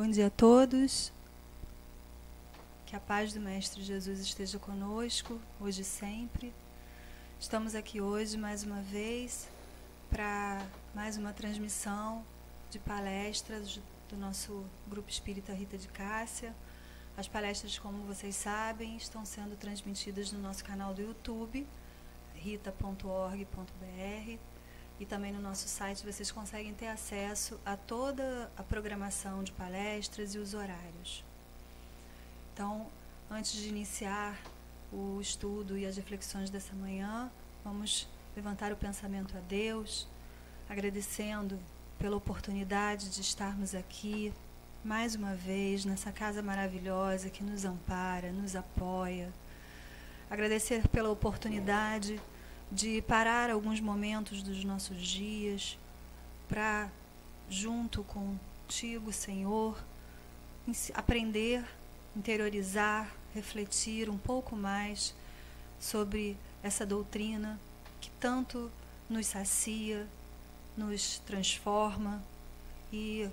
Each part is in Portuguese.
Bom dia a todos. Que a paz do Mestre Jesus esteja conosco, hoje e sempre. Estamos aqui hoje, mais uma vez, para mais uma transmissão de palestras do nosso Grupo Espírita Rita de Cássia. As palestras, como vocês sabem, estão sendo transmitidas no nosso canal do YouTube, rita.org.br, e também no nosso site vocês conseguem ter acesso a toda a programação de palestras e os horários. Então, antes de iniciar o estudo e as reflexões dessa manhã, vamos levantar o pensamento a Deus, agradecendo pela oportunidade de estarmos aqui mais uma vez nessa casa maravilhosa que nos ampara, nos apoia. Agradecer pela oportunidade de parar alguns momentos dos nossos dias para, junto contigo, Senhor, aprender, interiorizar, refletir um pouco mais sobre essa doutrina que tanto nos sacia, nos transforma e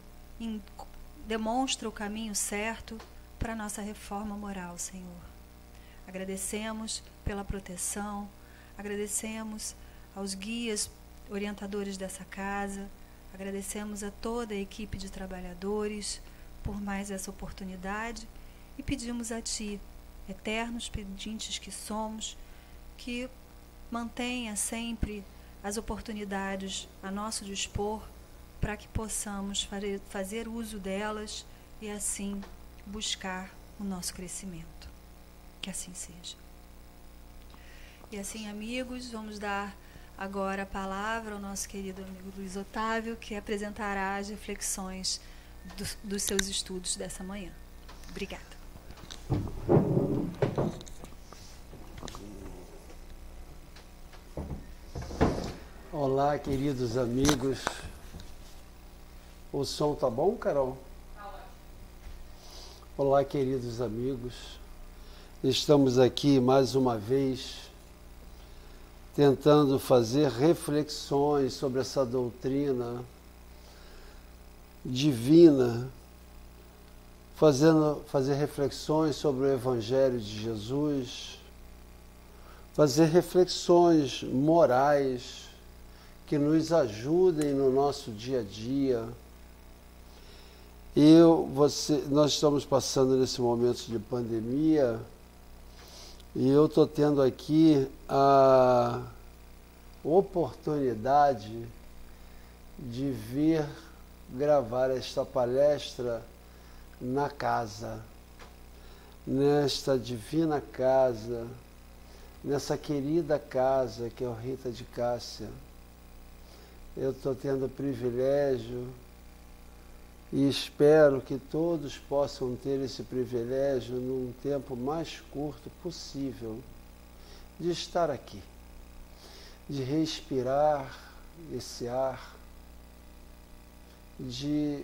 demonstra o caminho certo para a nossa reforma moral, Senhor. Agradecemos pela proteção, agradecemos aos guias orientadores dessa casa, agradecemos a toda a equipe de trabalhadores por mais essa oportunidade e pedimos a Ti, eternos pedintes que somos, que mantenha sempre as oportunidades a nosso dispor para que possamos fazer uso delas e assim buscar o nosso crescimento. Que assim seja. E assim, amigos, vamos dar agora a palavra ao nosso querido amigo Luiz Otávio, que apresentará as reflexões dos seus estudos dessa manhã. Obrigada. Olá, queridos amigos. O som tá bom, Carol? Tá ótimo. Olá, queridos amigos. Estamos aqui mais uma vez tentando fazer reflexões sobre essa doutrina divina, fazer reflexões sobre o Evangelho de Jesus, fazer reflexões morais que nos ajudem no nosso dia a dia. Nós estamos passando nesse momento de pandemia e eu estou tendo aqui a oportunidade de vir gravar esta palestra na casa, nesta divina casa, nessa querida casa que é o Rita de Cássia. Eu estou tendo o privilégio e espero que todos possam ter esse privilégio num tempo mais curto possível de estar aqui, de respirar esse ar, de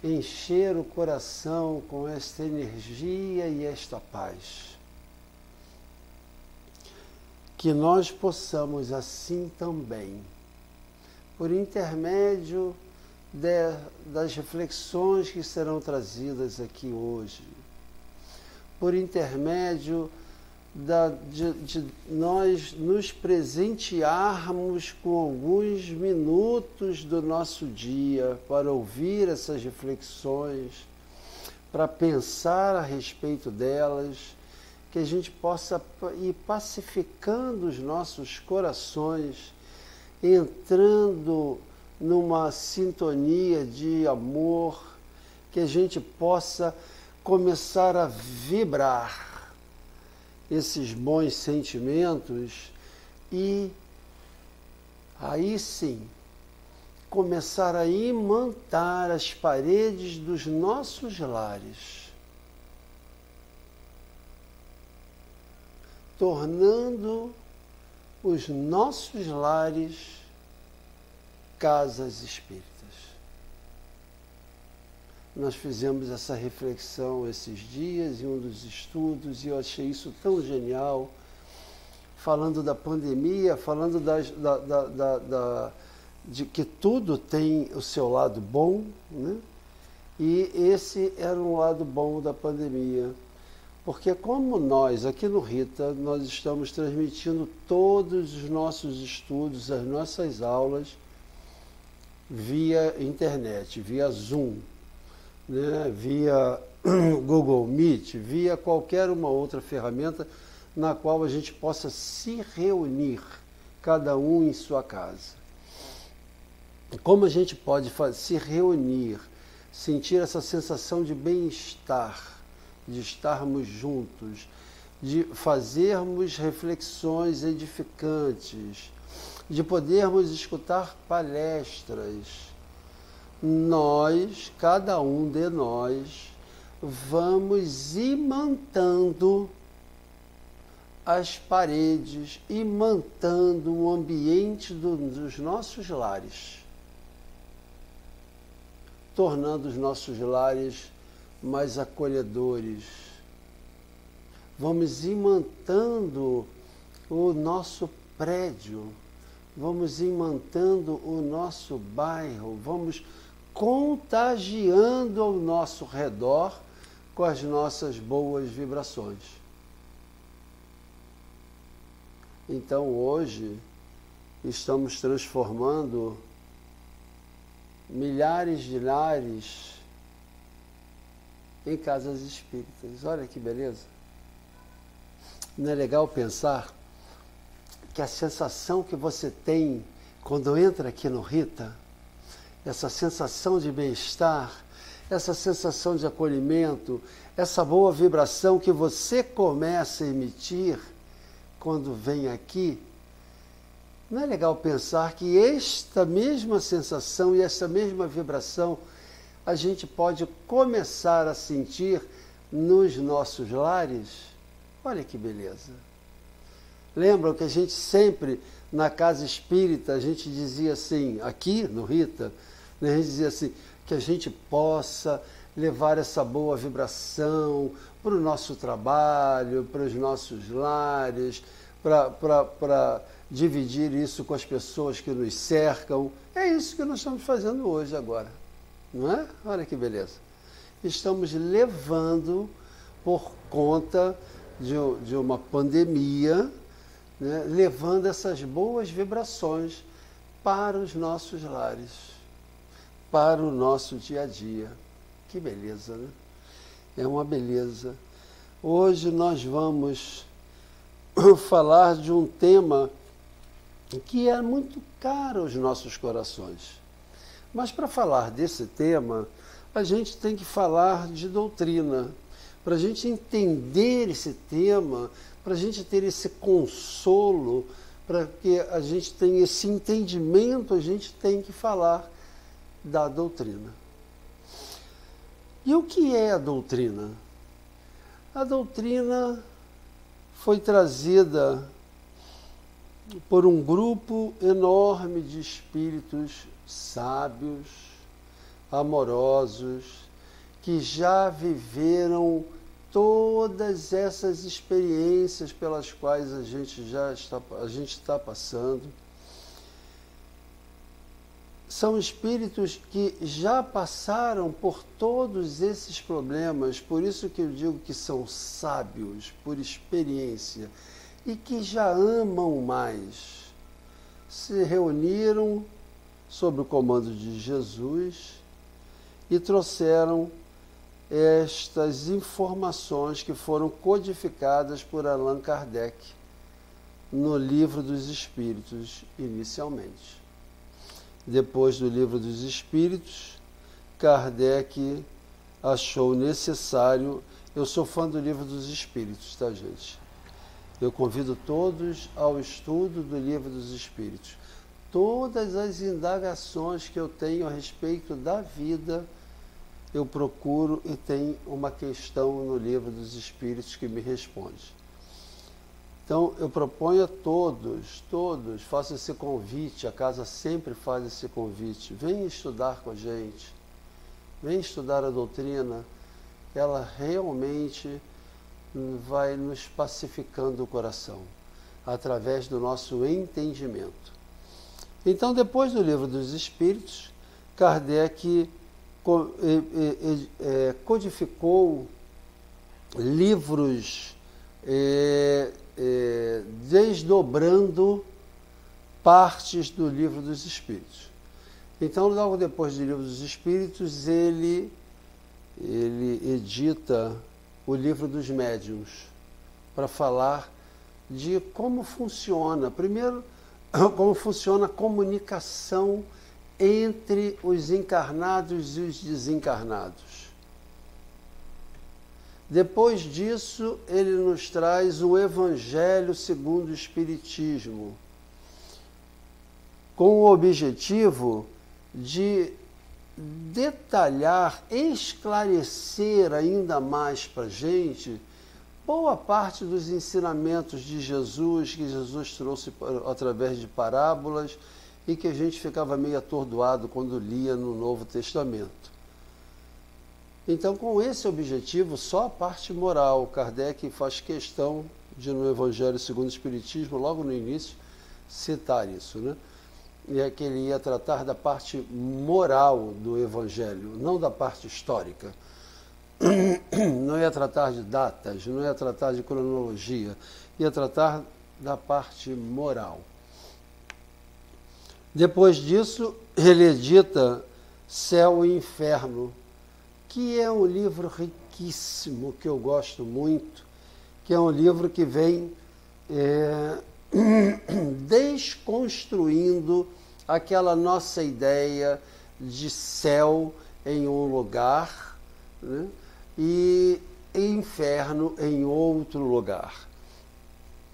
encher o coração com esta energia e esta paz. Que nós possamos assim também, por intermédio das reflexões que serão trazidas aqui hoje, por intermédio de nós nos presentearmos com alguns minutos do nosso dia para ouvir essas reflexões, para pensar a respeito delas, que a gente possa ir pacificando os nossos corações, entrando numa sintonia de amor, que a gente possa começar a vibrar esses bons sentimentos e aí sim começar a imantar as paredes dos nossos lares, tornando os nossos lares casas espíritas. Nós fizemos essa reflexão esses dias em um dos estudos e eu achei isso tão genial, falando da pandemia, falando de que tudo tem o seu lado bom, né? E esse era um lado bom da pandemia, porque como nós, aqui no Rita, nós estamos transmitindo todos os nossos estudos, as nossas aulas, via internet, via Zoom, né? Via Google Meet, via qualquer uma outra ferramenta na qual a gente possa se reunir, cada um em sua casa. Como a gente pode se reunir, sentir essa sensação de bem-estar, de estarmos juntos, de fazermos reflexões edificantes, de podermos escutar palestras. Nós, cada um de nós, vamos imantando as paredes, imantando o ambiente dos nossos lares, tornando os nossos lares mais acolhedores. Vamos imantando o nosso prédio, vamos imantando o nosso bairro, vamos contagiando ao nosso redor com as nossas boas vibrações. Então hoje estamos transformando milhares de lares em casas espíritas. Olha que beleza! Não é legal pensar que a sensação que você tem quando entra aqui no Rita, essa sensação de bem-estar, essa sensação de acolhimento, essa boa vibração que você começa a emitir quando vem aqui, não é legal pensar que esta mesma sensação e essa mesma vibração a gente pode começar a sentir nos nossos lares? Olha que beleza! Lembram que a gente sempre, na casa espírita, a gente dizia assim, aqui no Rita, né, a gente dizia assim, que a gente possa levar essa boa vibração para o nosso trabalho, para os nossos lares, para dividir isso com as pessoas que nos cercam. É isso que nós estamos fazendo hoje agora, não é? Olha que beleza. Estamos levando, por conta de uma pandemia, né, levando essas boas vibrações para os nossos lares, para o nosso dia a dia. Que beleza, né? É uma beleza. Hoje nós vamos falar de um tema que é muito caro aos nossos corações. Mas para falar desse tema, a gente tem que falar de doutrina. Para a gente entender esse tema, para a gente ter esse consolo, para que a gente tenha esse entendimento, a gente tem que falar da doutrina. E o que é a doutrina? A doutrina foi trazida por um grupo enorme de espíritos sábios, amorosos, que já viveram todas essas experiências pelas quais a gente está passando. São espíritos que já passaram por todos esses problemas, por isso que eu digo que são sábios por experiência e que já amam mais. Se reuniram sob o comando de Jesus e trouxeram estas informações que foram codificadas por Allan Kardec no Livro dos Espíritos, inicialmente. Depois do Livro dos Espíritos, Kardec achou necessário... Eu sou fã do Livro dos Espíritos, tá, gente? Eu convido todos ao estudo do Livro dos Espíritos. Todas as indagações que eu tenho a respeito da vida, eu procuro e tem uma questão no Livro dos Espíritos que me responde. Então, eu proponho a todos, faço esse convite, a casa sempre faz esse convite, venha estudar com a gente, venha estudar a doutrina, ela realmente vai nos pacificando o coração, através do nosso entendimento. Então, depois do Livro dos Espíritos, Kardec codificou livros desdobrando partes do Livro dos Espíritos. Então, logo depois do Livro dos Espíritos, ele edita o Livro dos Médiuns, para falar de como funciona, primeiro, como funciona a comunicação entre os encarnados e os desencarnados. Depois disso, ele nos traz o Evangelho segundo o Espiritismo, com o objetivo de detalhar, esclarecer ainda mais para a gente boa parte dos ensinamentos de Jesus, que Jesus trouxe através de parábolas e que a gente ficava meio atordoado quando lia no Novo Testamento. Então, com esse objetivo, só a parte moral, Kardec faz questão de, no Evangelho segundo o Espiritismo, logo no início, citar isso, né? E é que ele ia tratar da parte moral do Evangelho, não da parte histórica. Não ia tratar de datas, não ia tratar de cronologia, ia tratar da parte moral. Depois disso, ele edita Céu e Inferno, que é um livro riquíssimo, que eu gosto muito, que é um livro que vem desconstruindo aquela nossa ideia de céu em um lugar, né, e inferno em outro lugar.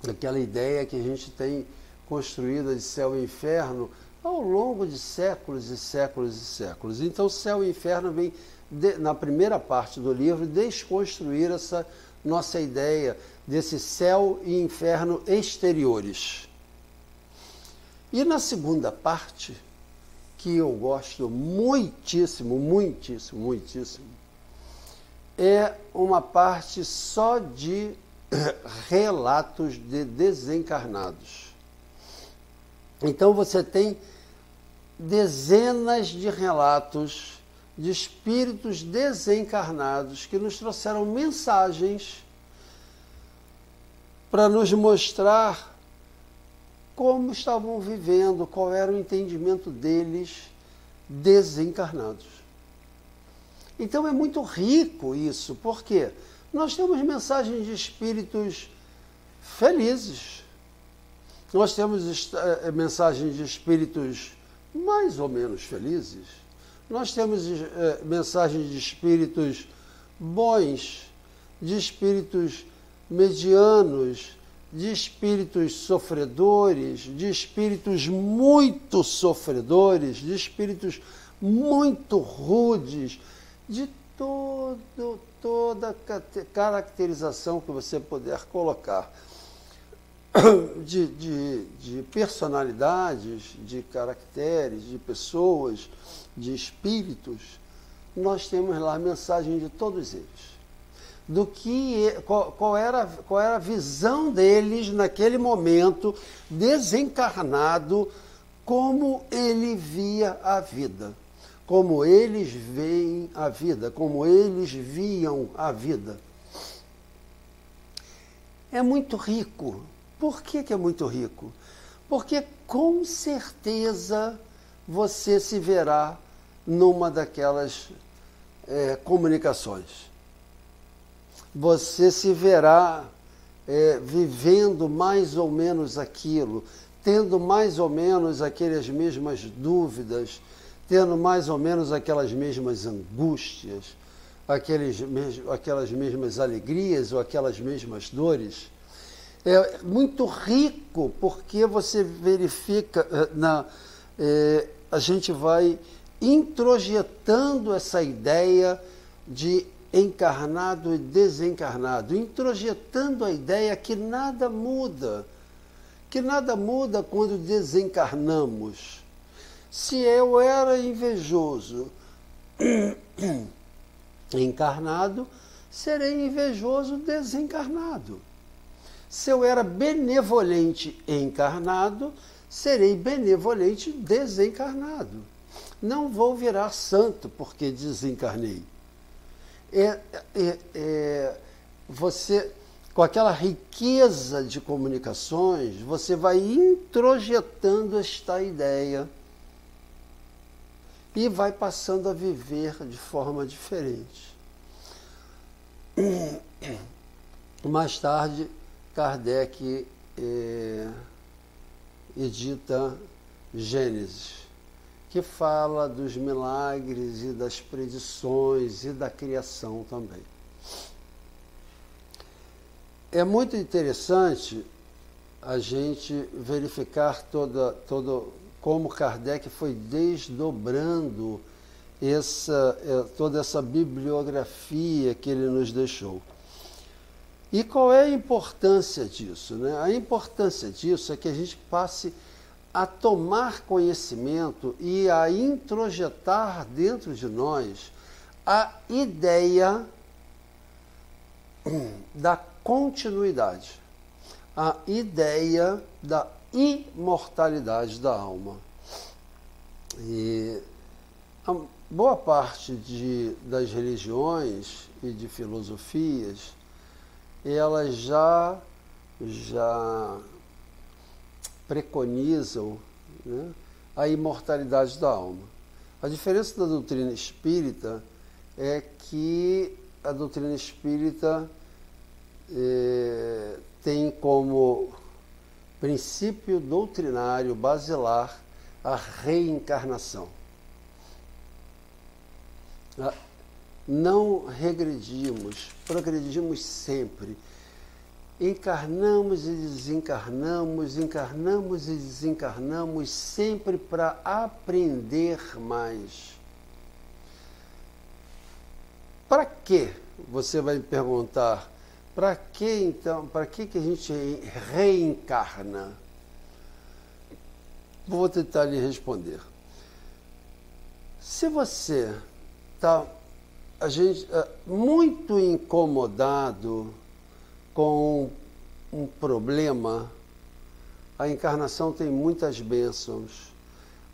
Aquela ideia que a gente tem construída de céu e inferno ao longo de séculos e séculos e séculos. Então, céu e inferno vem, na primeira parte do livro, desconstruir essa nossa ideia desse céu e inferno exteriores. E na segunda parte, que eu gosto muitíssimo, muitíssimo, muitíssimo, é uma parte só de relatos de desencarnados. Então você tem dezenas de relatos de espíritos desencarnados que nos trouxeram mensagens para nos mostrar como estavam vivendo, qual era o entendimento deles desencarnados. Então é muito rico isso, porque nós temos mensagens de espíritos felizes, nós temos mensagens de espíritos mais ou menos felizes, nós temos mensagens de espíritos bons, de espíritos medianos, de espíritos sofredores, de espíritos muito sofredores, de espíritos muito rudes, de toda caracterização que você puder colocar, de personalidades, de caracteres, de pessoas, de espíritos. Nós temos lá a mensagem de todos eles. Qual era a visão deles naquele momento, desencarnado, como ele via a vida, como eles veem a vida, como eles viam a vida. É muito rico. Por que é muito rico? Porque com certeza você se verá numa daquelas comunicações. Você se verá vivendo mais ou menos aquilo, tendo mais ou menos aquelas mesmas dúvidas, tendo mais ou menos aquelas mesmas angústias, aquelas mesmas alegrias ou aquelas mesmas dores. É muito rico porque você verifica, a gente vai introjetando essa ideia de encarnado e desencarnado, introjetando a ideia que nada muda quando desencarnamos. Se eu era invejoso encarnado, serei invejoso desencarnado. Se eu era benevolente encarnado, serei benevolente desencarnado. Não vou virar santo porque desencarnei. Você, com aquela riqueza de comunicações, você vai introjetando esta ideia e vai passando a viver de forma diferente. Mais tarde, Kardec edita Gênesis, que fala dos milagres e das predições e da criação também. É muito interessante a gente verificar como Kardec foi desdobrando toda essa bibliografia que ele nos deixou. E qual é a importância disso, né? A importância disso é que a gente passe a tomar conhecimento e a introjetar dentro de nós a ideia da continuidade, a ideia da imortalidade da alma. E a boa parte das religiões e de filosofias, elas já preconizam, né, a imortalidade da alma. A diferença da doutrina espírita é que a doutrina espírita tem como princípio doutrinário basilar a reencarnação. Não regredimos, progredimos sempre. Encarnamos e desencarnamos, encarnamos e desencarnamos sempre para aprender mais. Para quê? Você vai me perguntar. Para que então? Para que a gente reencarna? Vou tentar lhe responder. Se você está muito incomodado com um problema, a encarnação tem muitas bênçãos.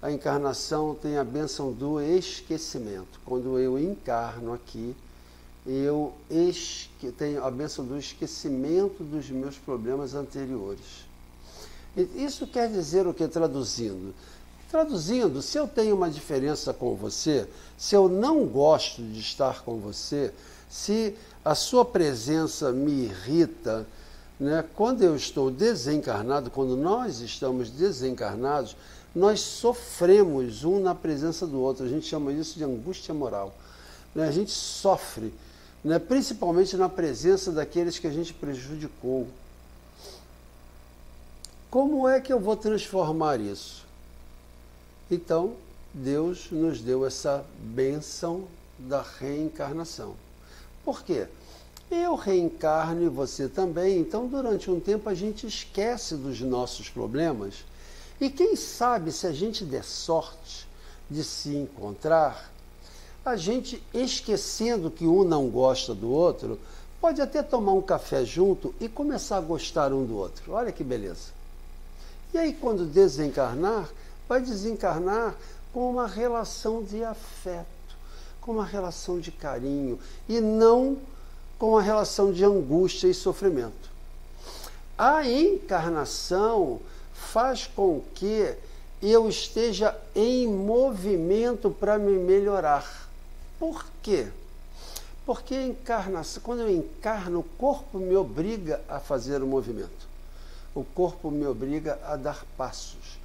A encarnação tem a bênção do esquecimento. Quando eu encarno aqui, eu tenho a bênção do esquecimento dos meus problemas anteriores. Isso quer dizer o que? Traduzindo, se eu tenho uma diferença com você, se eu não gosto de estar com você, se a sua presença me irrita, né? Quando eu estou desencarnado, quando nós estamos desencarnados, nós sofremos um na presença do outro. A gente chama isso de angústia moral, né? A gente sofre, né? Principalmente na presença daqueles que a gente prejudicou. Como é que eu vou transformar isso? Então, Deus nos deu essa bênção da reencarnação. Por quê? Eu reencarno e você também, então durante um tempo a gente esquece dos nossos problemas e quem sabe se a gente der sorte de se encontrar, a gente esquecendo que um não gosta do outro, pode até tomar um café junto e começar a gostar um do outro. Olha que beleza. E aí quando desencarnar, vai desencarnar com uma relação de afeto, com uma relação de carinho e não com uma relação de angústia e sofrimento. A encarnação faz com que eu esteja em movimento para me melhorar. Por quê? Porque a encarnação, quando eu encarno, o corpo me obriga a fazer o movimento. O corpo me obriga a dar passos.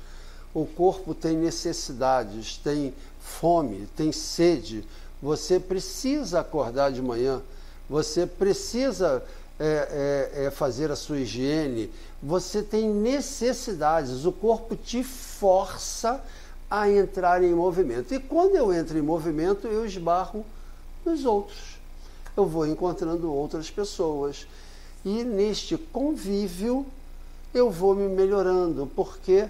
O corpo tem necessidades, tem fome, tem sede. Você precisa acordar de manhã, você precisa fazer a sua higiene, você tem necessidades, o corpo te força a entrar em movimento. E quando eu entro em movimento, eu esbarro nos outros. Eu vou encontrando outras pessoas. E neste convívio, eu vou me melhorando, porque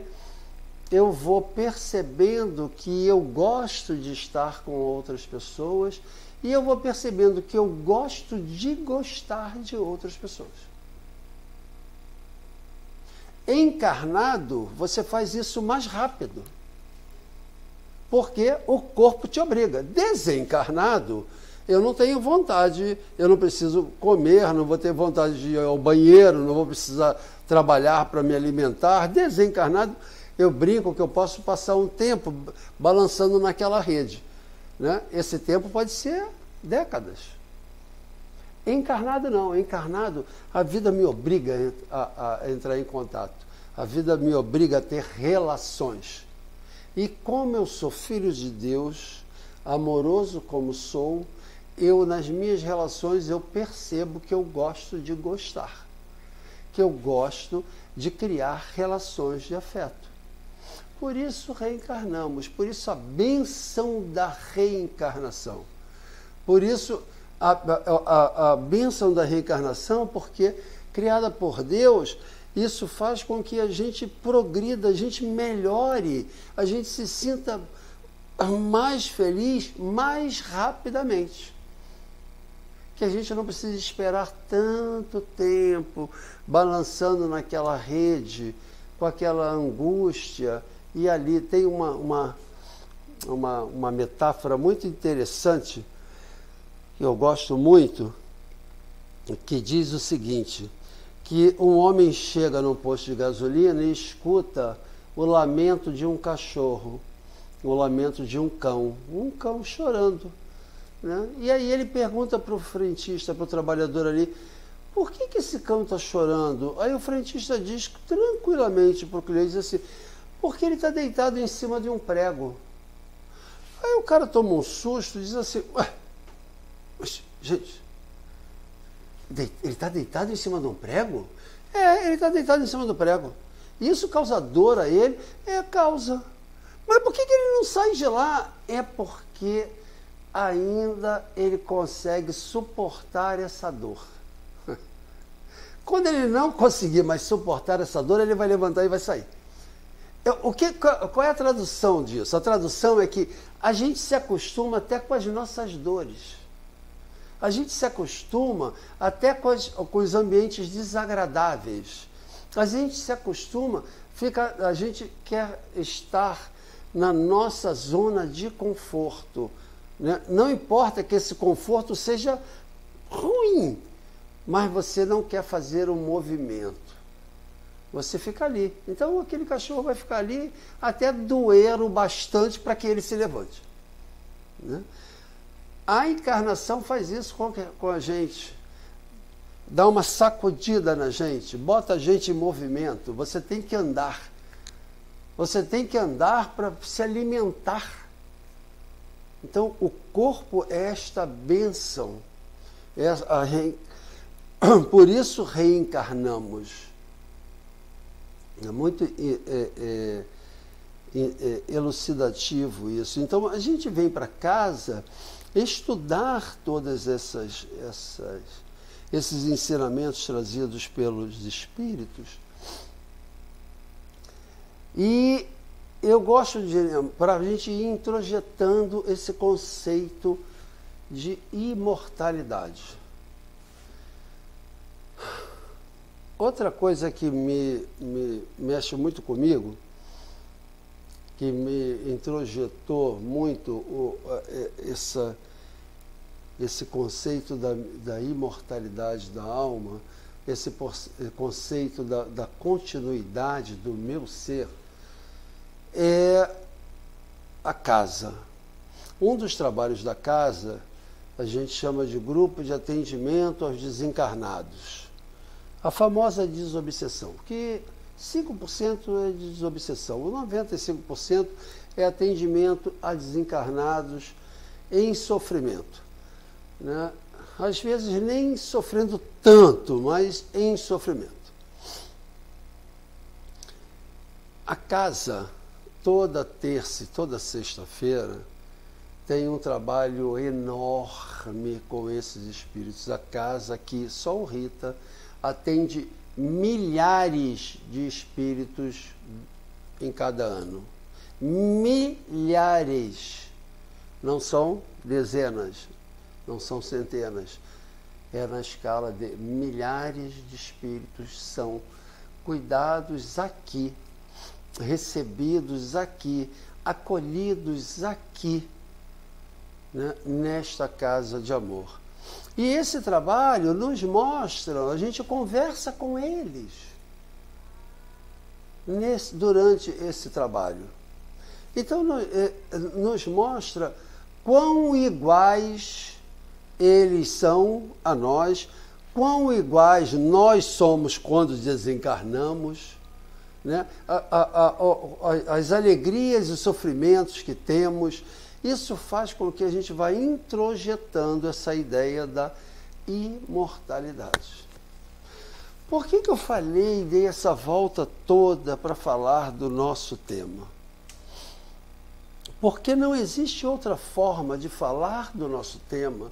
eu vou percebendo que eu gosto de estar com outras pessoas e eu vou percebendo que eu gosto de gostar de outras pessoas. Encarnado, você faz isso mais rápido. porque o corpo te obriga. Desencarnado, eu não tenho vontade, eu não preciso comer, não vou ter vontade de ir ao banheiro, não vou precisar trabalhar para me alimentar. Desencarnado, eu brinco que eu posso passar um tempo balançando naquela rede, né? Esse tempo pode ser décadas. Encarnado não, encarnado, a vida me obriga a entrar em contato, a vida me obriga a ter relações. E como eu sou filho de Deus, amoroso como sou, eu nas minhas relações eu percebo que eu gosto de gostar, que eu gosto de criar relações de afeto. Por isso reencarnamos, por isso a bênção da reencarnação. Por isso a bênção da reencarnação, porque criada por Deus, isso faz com que a gente progrida, a gente melhore, a gente se sinta mais feliz mais rapidamente. Que a gente não precisa esperar tanto tempo balançando naquela rede, com aquela angústia. E ali tem uma metáfora muito interessante, que eu gosto muito, que diz o seguinte, que um homem chega num posto de gasolina e escuta o lamento de um cachorro, o lamento de um cão chorando, né? E aí ele pergunta para o frentista, para o trabalhador ali, por que esse cão está chorando? Aí o frentista diz tranquilamente para o cliente, diz assim, porque ele está deitado em cima de um prego. Aí o cara toma um susto e diz assim, ué, mas, gente, ele está deitado em cima de um prego? É, ele está deitado em cima do prego. Isso causa dor a ele? É, causa. Mas por que ele não sai de lá? É porque ainda ele consegue suportar essa dor. Quando ele não conseguir mais suportar essa dor, ele vai levantar e vai sair. Qual é a tradução disso? A tradução é que a gente se acostuma até com as nossas dores. A gente se acostuma até com os ambientes desagradáveis. A gente se acostuma, a gente quer estar na nossa zona de conforto, né? Não importa que esse conforto seja ruim, mas você não quer fazer um movimento. Você fica ali. Então aquele cachorro vai ficar ali até doer o bastante para que ele se levante, né? A encarnação faz isso com a gente. Dá uma sacudida na gente, bota a gente em movimento. Você tem que andar. Você tem que andar para se alimentar. Então o corpo é esta bênção. Por isso reencarnamos. É muito elucidativo isso. Então a gente vem para casa estudar todos esses ensinamentos trazidos pelos espíritos. E eu gosto para a gente ir introjetando esse conceito de imortalidade. Outra coisa que me mexe muito comigo, que me introjetou muito esse conceito da imortalidade da alma, esse conceito da continuidade do meu ser, é a casa. Um dos trabalhos da casa a gente chama de grupo de atendimento aos desencarnados. A famosa desobsessão, que 5% é de desobsessão, 95% é atendimento a desencarnados em sofrimento, né? Às vezes nem sofrendo tanto, mas em sofrimento. A casa, toda terça e toda sexta-feira, tem um trabalho enorme com esses espíritos. A casa que só o Rita atende milhares de espíritos em cada ano. Milhares. Não são dezenas, não são centenas. É na escala de milhares de espíritos são cuidados aqui, recebidos aqui, acolhidos aqui, né, nesta casa de amor. E esse trabalho nos mostra, a gente conversa com eles durante esse trabalho. Então, nos mostra quão iguais eles são a nós, quão iguais nós somos quando desencarnamos, né? As alegrias e sofrimentos que temos. Isso faz com que a gente vá introjetando essa ideia da imortalidade. Por que eu falei, dei essa volta toda para falar do nosso tema? Porque não existe outra forma de falar do nosso tema,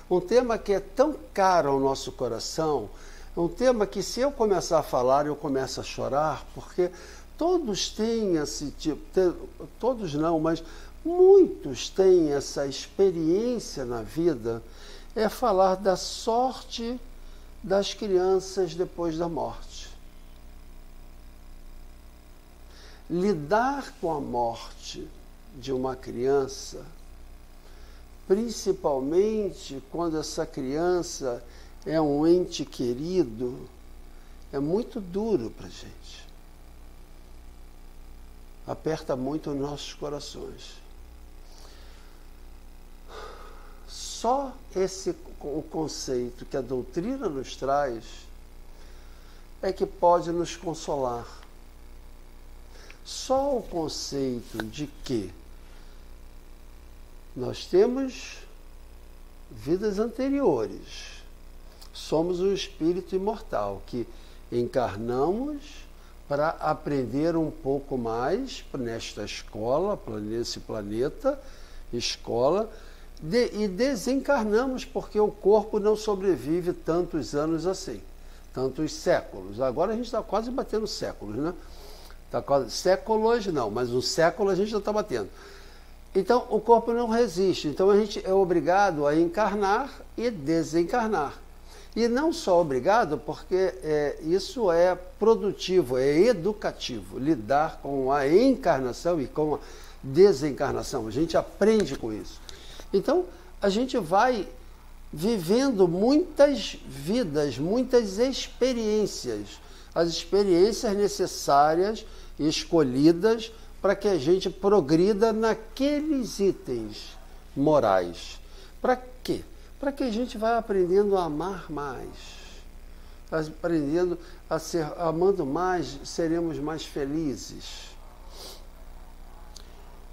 um tema que é tão caro ao nosso coração, um tema que, se eu começar a falar, eu começo a chorar, porque todos têm esse tipo, todos não, mas muitos têm essa experiência na vida, é falar da sorte das crianças depois da morte. Lidar com a morte de uma criança, principalmente quando essa criança é um ente querido, é muito duro para a gente. Aperta muito os nossos corações. Só o conceito que a doutrina nos traz é que pode nos consolar. Só o conceito de que nós temos vidas anteriores, somos um espírito imortal, que encarnamos para aprender um pouco mais nesta escola, nesse planeta, escola, e desencarnamos, porque o corpo não sobrevive tantos anos assim, tantos séculos. Agora a gente está quase batendo séculos, né? Tá quase, séculos não, mas um século a gente já está batendo. Então o corpo não resiste, então a gente é obrigado a encarnar e desencarnar. E não só obrigado, porque isso é produtivo, é educativo, lidar com a encarnação e com a desencarnação. A gente aprende com isso. Então, a gente vai vivendo muitas vidas, muitas experiências, as experiências necessárias e escolhidas para que a gente progrida naqueles itens morais. Para quê? Para que a gente vá aprendendo a amar mais, aprendendo a ser, amando mais, seremos mais felizes.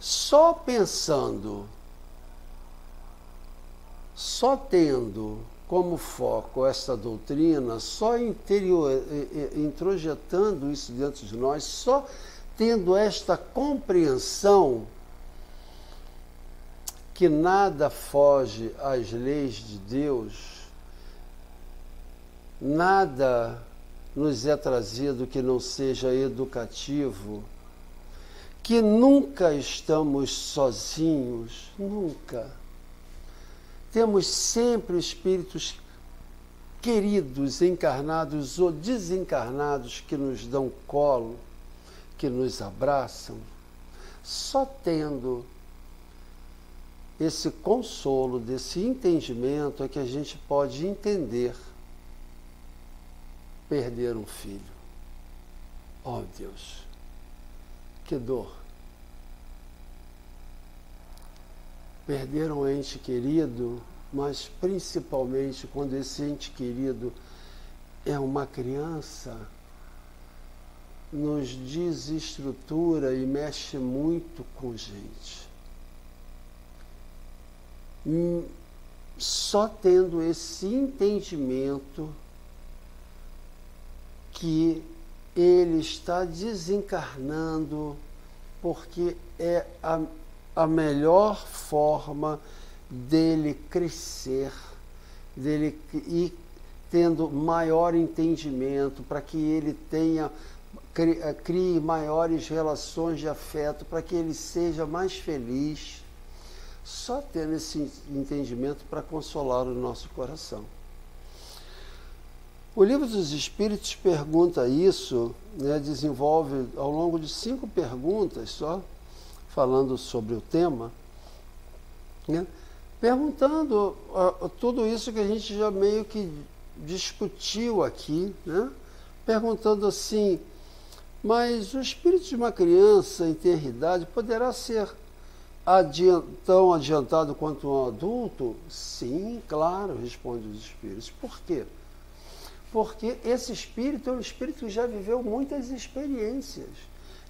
Só pensando, só tendo como foco essa doutrina, só introjetando isso dentro de nós, só tendo esta compreensão que nada foge às leis de Deus, nada nos é trazido que não seja educativo, que nunca estamos sozinhos, nunca. Temos sempre espíritos queridos, encarnados ou desencarnados, que nos dão colo, que nos abraçam. Só tendo esse consolo, desse entendimento, é que a gente pode entender perder um filho. Oh, Deus, que dor! Perder um ente querido, mas principalmente quando esse ente querido é uma criança, nos desestrutura e mexe muito com gente. Só tendo esse entendimento que ele está desencarnando, porque é a melhor forma dele crescer, dele ir tendo maior entendimento, para que ele crie maiores relações de afeto, para que ele seja mais feliz. Só tendo esse entendimento para consolar o nosso coração. O Livro dos Espíritos pergunta isso, né, desenvolve ao longo de 5 perguntas só, falando sobre o tema, né? Perguntando tudo isso que a gente já meio que discutiu aqui, né? Perguntando assim, mas o espírito de uma criança em tenridade poderá ser tão adiantado quanto um adulto? Sim, claro, responde os espíritos. Por quê? Porque esse espírito é um espírito que já viveu muitas experiências.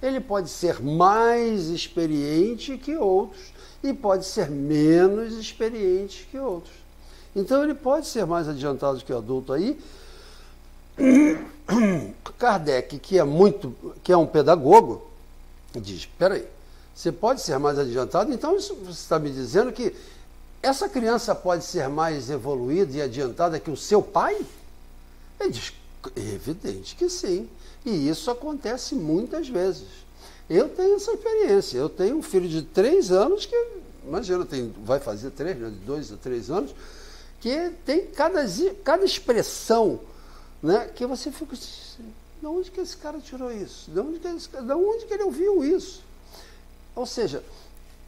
Ele pode ser mais experiente que outros e pode ser menos experiente que outros. Então ele pode ser mais adiantado que o adulto aí. Kardec, que é um pedagogo, diz, espera aí, você pode ser mais adiantado, então isso você está me dizendo que essa criança pode ser mais evoluída e adiantada que o seu pai? Ele diz, é evidente que sim, e isso acontece muitas vezes. Eu tenho essa experiência, eu tenho um filho de 3 anos que, imagina, vai fazer 3, né, de 2 a 3 anos, que tem cada expressão, né, que você fica assim, de onde que esse cara tirou isso? De onde que ele ouviu isso? Ou seja,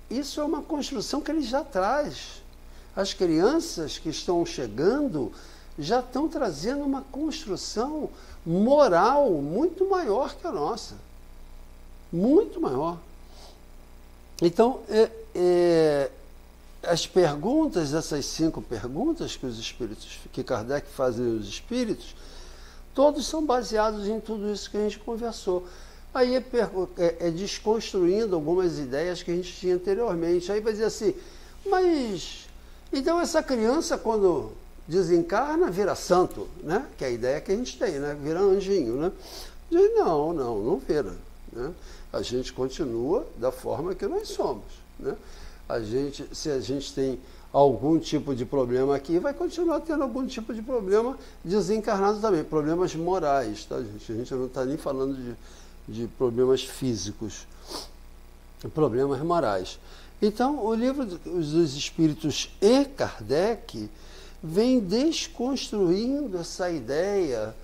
isso é uma construção que ele já traz. As crianças que estão chegando já estão trazendo uma construção moral muito maior que a nossa. Muito maior. Então, as perguntas, essas 5 perguntas que Kardec faz aos espíritos, todos são baseados em tudo isso que a gente conversou. Aí é desconstruindo algumas ideias que a gente tinha anteriormente. Aí vai dizer assim, mas então essa criança quando desencarna vira santo, né? Que é a ideia que a gente tem, né? Vira anjinho, né? Diz, não vira, né? A gente continua da forma que nós somos, né? Se a gente tem algum tipo de problema aqui, vai continuar tendo algum tipo de problema desencarnado também, problemas morais, tá, gente? A gente não está nem falando de problemas físicos, problemas morais. Então, o livro dos Espíritos e Kardec vem desconstruindo essa ideia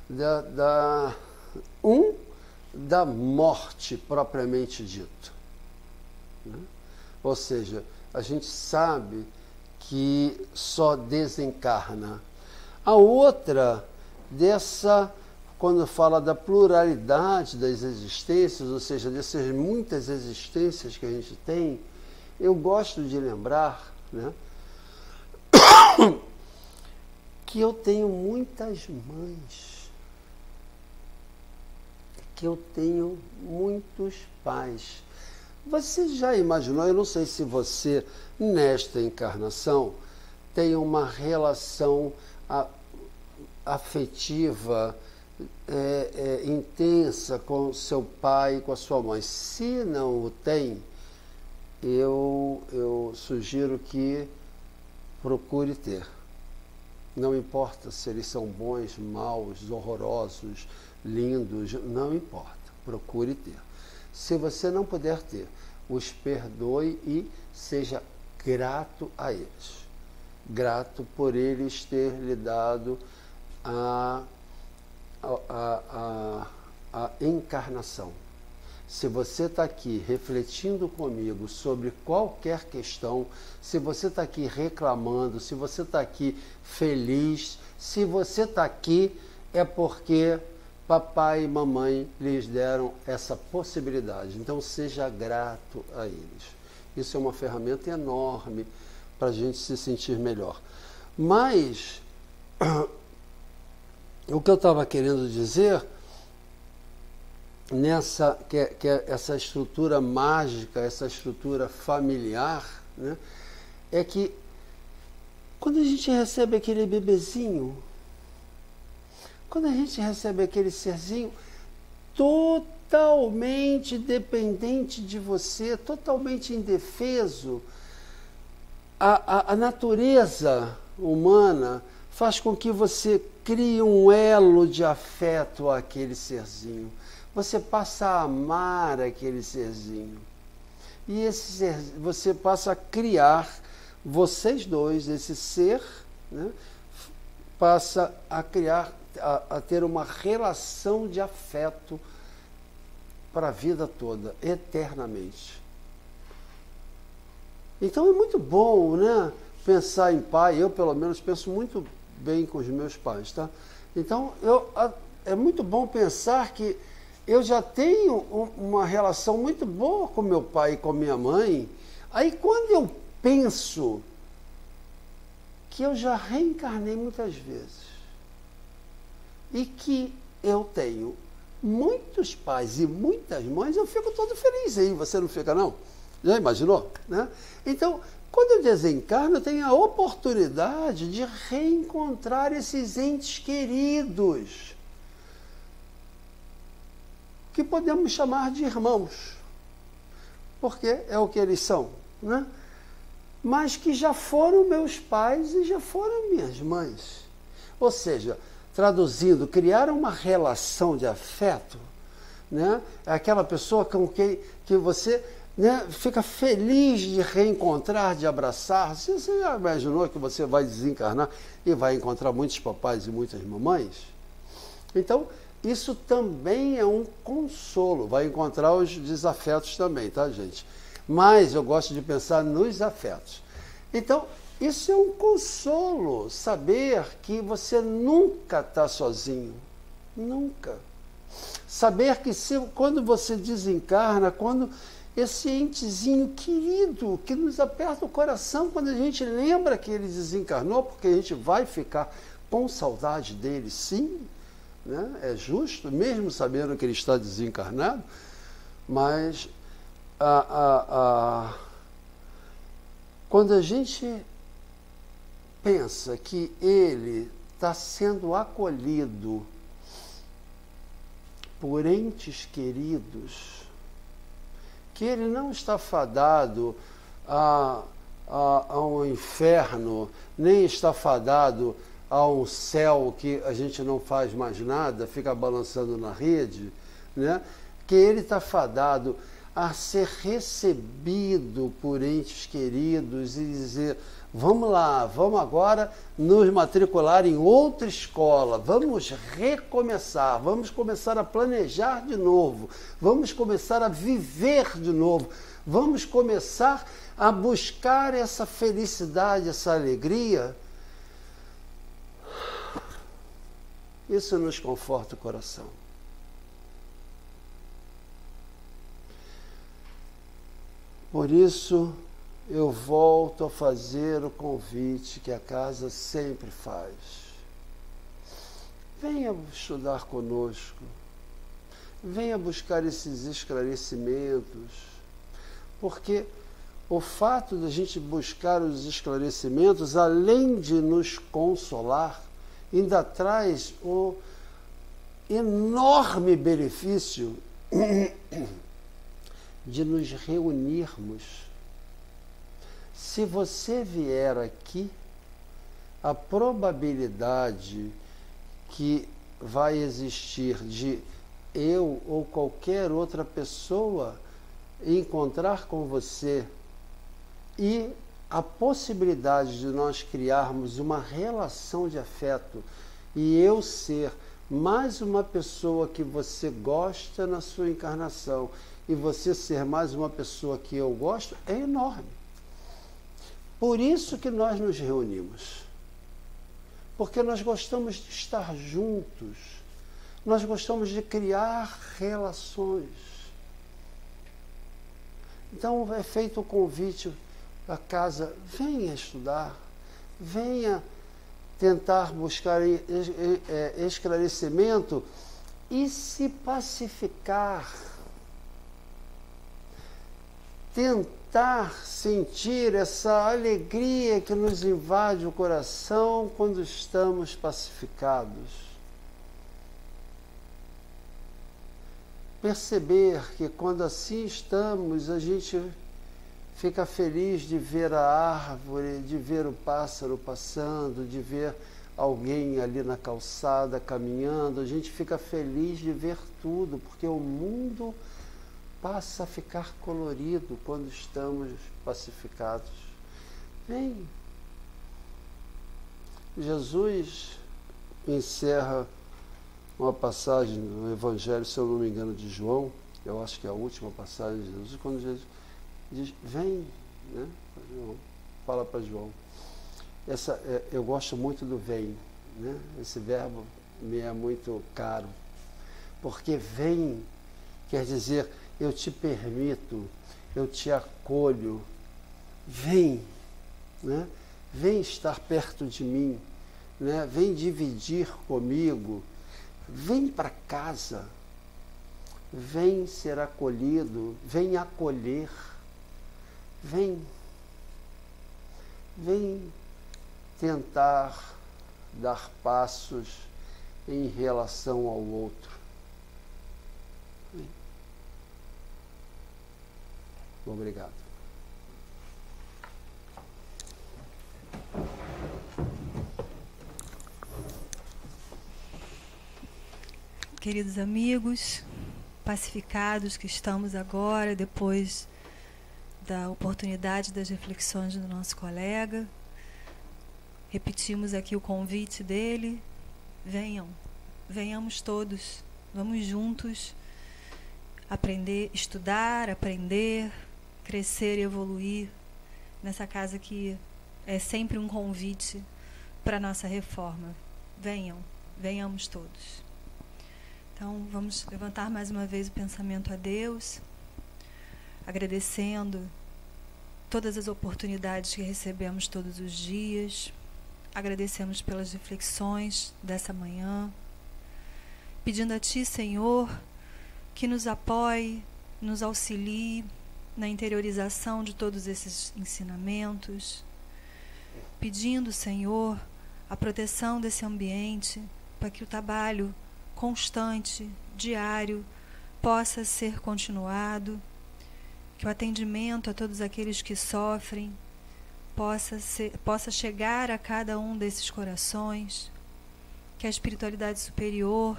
da morte propriamente dita, né? Ou seja, a gente sabe que só desencarna. A outra, quando fala da pluralidade das existências, ou seja, dessas muitas existências que a gente tem, eu gosto de lembrar, né, que eu tenho muitas mães, que eu tenho muitos pais. Você já imaginou, eu não sei se você, nesta encarnação, tem uma relação afetiva intensa com seu pai e com a sua mãe. Se não o tem, eu sugiro que procure ter. Não importa se eles são bons, maus, horrorosos, lindos, não importa. Procure ter. Se você não puder ter, os perdoe e seja grato a eles. Grato por eles ter lhe dado a encarnação. Se você está aqui refletindo comigo sobre qualquer questão, se você está aqui reclamando, se você está aqui feliz, se você está aqui é porque papai e mamãe lhes deram essa possibilidade. Então, seja grato a eles. Isso é uma ferramenta enorme para a gente se sentir melhor. Mas, o que eu estava querendo dizer, que é essa estrutura mágica, essa estrutura familiar, né, é que quando a gente recebe aquele bebezinho, quando a gente recebe aquele serzinho totalmente dependente de você, totalmente indefeso, a natureza humana faz com que você crie um elo de afeto àquele serzinho. Você passa a amar aquele serzinho. E você passa a criar, vocês dois, esse ser, né, passa a criar, a ter uma relação de afeto para a vida toda, eternamente. Então é muito bom, né, pensar em pai. Eu, pelo menos, penso muito bem com os meus pais, tá? Então, é muito bom pensar que eu já tenho uma relação muito boa com meu pai e com minha mãe. Aí, quando eu penso que eu já reencarnei muitas vezes e que eu tenho muitos pais e muitas mães, eu fico todo feliz aí. Você não fica, não? Já imaginou? Né? Então, quando eu desencarno, eu tenho a oportunidade de reencontrar esses entes queridos, que podemos chamar de irmãos, porque é o que eles são, né? Mas que já foram meus pais e já foram minhas mães. Ou seja, traduzindo, criar uma relação de afeto, né? É aquela pessoa com quem que você, né, fica feliz de reencontrar, de abraçar. Você já imaginou que você vai desencarnar e vai encontrar muitos papais e muitas mamães? Então, isso também é um consolo. Vai encontrar os desafetos também, tá, gente? Mas eu gosto de pensar nos afetos. Então, isso é um consolo, saber que você nunca está sozinho. Nunca. Saber que quando você desencarna, quando esse entezinho querido, que nos aperta o coração quando a gente lembra que ele desencarnou, porque a gente vai ficar com saudade dele, sim, né? É justo, mesmo sabendo que ele está desencarnado, mas quando a gente pensa que ele está sendo acolhido por entes queridos, que ele não está fadado a um inferno, nem está fadado a um céu que a gente não faz mais nada, fica balançando na rede, né? Que ele está fadado a ser recebido por entes queridos e dizer: vamos lá, vamos agora nos matricular em outra escola, vamos recomeçar, vamos começar a planejar de novo, vamos começar a viver de novo, vamos começar a buscar essa felicidade, essa alegria. Isso nos conforta o coração. Por isso, eu volto a fazer o convite que a casa sempre faz. Venha estudar conosco, venha buscar esses esclarecimentos, porque o fato de a gente buscar os esclarecimentos, além de nos consolar, ainda traz o enorme benefício de nos reunirmos. Se você vier aqui, a probabilidade que vai existir de eu ou qualquer outra pessoa encontrar com você e a possibilidade de nós criarmos uma relação de afeto e eu ser mais uma pessoa que você gosta na sua encarnação e você ser mais uma pessoa que eu gosto, é enorme. Por isso que nós nos reunimos. Porque nós gostamos de estar juntos. Nós gostamos de criar relações. Então é feito o convite à casa: venha estudar, venha tentar buscar esclarecimento e se pacificar. Tentar sentir essa alegria que nos invade o coração quando estamos pacificados. Perceber que quando assim estamos, a gente fica feliz de ver a árvore, de ver o pássaro passando, de ver alguém ali na calçada caminhando. A gente fica feliz de ver tudo, porque o mundo passa a ficar colorido quando estamos pacificados. Vem. Jesus encerra uma passagem no Evangelho, se eu não me engano, de João, eu acho que é a última passagem de Jesus, quando Jesus diz: vem, né? Fala para João. Eu gosto muito do vem, né? Esse verbo me é muito caro, porque vem quer dizer eu te permito, eu te acolho, vem, né? Vem estar perto de mim, né? Vem dividir comigo, vem para casa, vem ser acolhido, vem acolher, vem tentar dar passos em relação ao outro. Obrigado. Queridos amigos, pacificados que estamos agora, depois da oportunidade das reflexões do nosso colega, repetimos aqui o convite dele: venhamos todos, vamos juntos estudar, aprender, crescer e evoluir nessa casa que é sempre um convite para a nossa reforma. Venhamos todos. Então, vamos levantar mais uma vez o pensamento a Deus, agradecendo todas as oportunidades que recebemos todos os dias. Agradecemos pelas reflexões dessa manhã, pedindo a Ti, Senhor, que nos apoie, nos auxilie na interiorização de todos esses ensinamentos, pedindo, Senhor, a proteção desse ambiente para que o trabalho constante, diário, possa ser continuado, que o atendimento a todos aqueles que sofrem possa chegar a cada um desses corações, que a espiritualidade superior,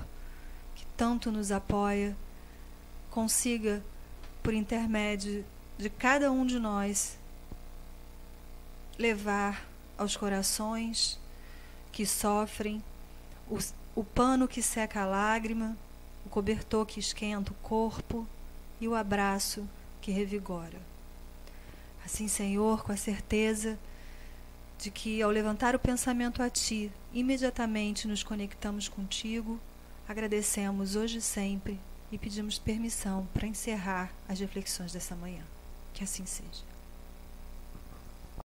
que tanto nos apoia, consiga, por intermédio de cada um de nós, levar aos corações que sofrem o pano que seca a lágrima, o cobertor que esquenta o corpo e o abraço que revigora. Assim, Senhor, com a certeza de que, ao levantar o pensamento a Ti, imediatamente nos conectamos contigo, agradecemos hoje e sempre e pedimos permissão para encerrar as reflexões dessa manhã. Que assim seja.